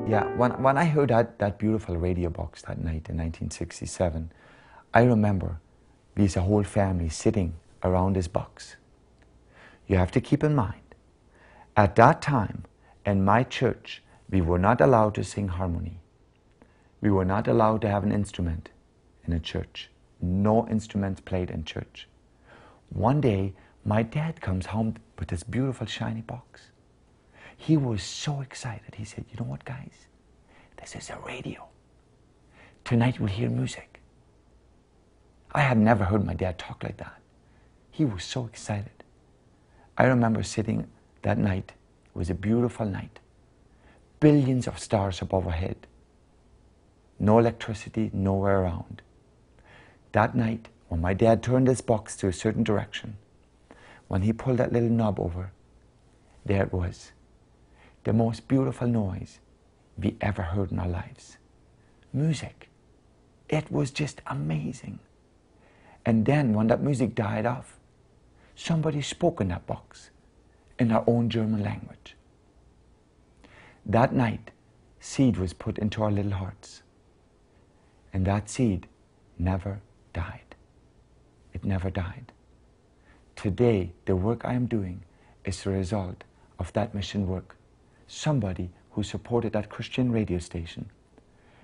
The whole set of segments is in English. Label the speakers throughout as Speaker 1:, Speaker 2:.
Speaker 1: Yeah, when I heard that beautiful radio box that night in 1967, I remember we as a whole family sitting around this box. You have to keep in mind, at that time, in my church, we were not allowed to sing harmony. We were not allowed to have an instrument in a church. No instruments played in church. One day, my dad comes home with this beautiful shiny box. He was so excited. He said, "You know what, guys? This is a radio. Tonight we'll hear music." I had never heard my dad talk like that. He was so excited. I remember sitting that night. It was a beautiful night. Billions of stars above our head. No electricity, nowhere around. That night, when my dad turned his box to a certain direction, when he pulled that little knob over, there it was. The most beautiful noise we ever heard in our lives. Music. It was just amazing. And then when that music died off, somebody spoke in that box in our own German language. That night, seed was put into our little hearts. And that seed never died. It never died. Today, the work I am doing is the result of that mission work. Somebody who supported that Christian radio station.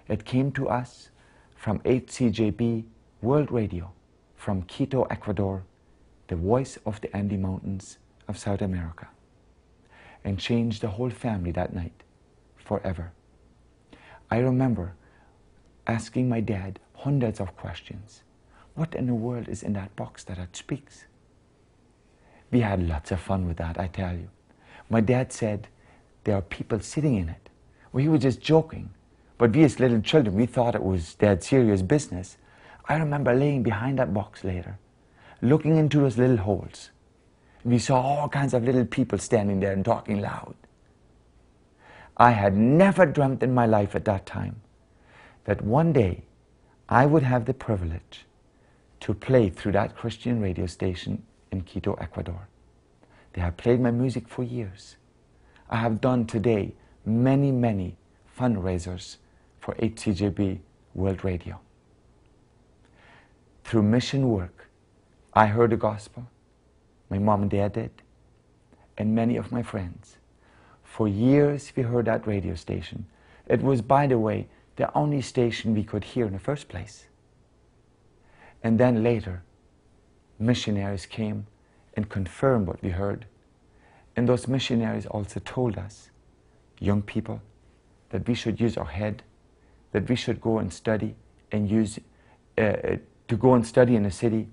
Speaker 1: It came to us from 8CJB World Radio, from Quito, Ecuador, the voice of the Andes Mountains of South America, and changed the whole family that night, forever. I remember asking my dad hundreds of questions. What in the world is in that box that speaks? We had lots of fun with that, I tell you. My dad said, there are people sitting in it. Well, he was just joking. But we as little children, we thought it was dead serious business. I remember laying behind that box later, looking into those little holes. We saw all kinds of little people standing there and talking loud. I had never dreamt in my life at that time that one day I would have the privilege to play through that Christian radio station in Quito, Ecuador. They have played my music for years. I have done today many, many fundraisers for 8CJB World Radio. Through mission work, I heard the gospel. My mom and dad did, and many of my friends. For years we heard that radio station. It was, by the way, the only station we could hear in the first place. And then later, missionaries came and confirmed what we heard. And those missionaries also told us, young people, that we should use our head, that we should go and study and to go and study in a city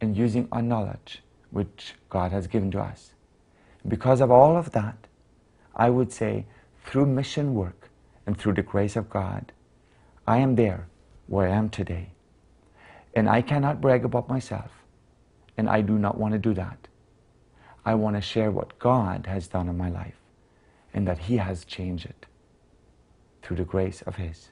Speaker 1: and using our knowledge which God has given to us. Because of all of that, I would say through mission work and through the grace of God, I am there where I am today. And I cannot brag about myself, and I do not want to do that. I want to share what God has done in my life and that He has changed it through the grace of His.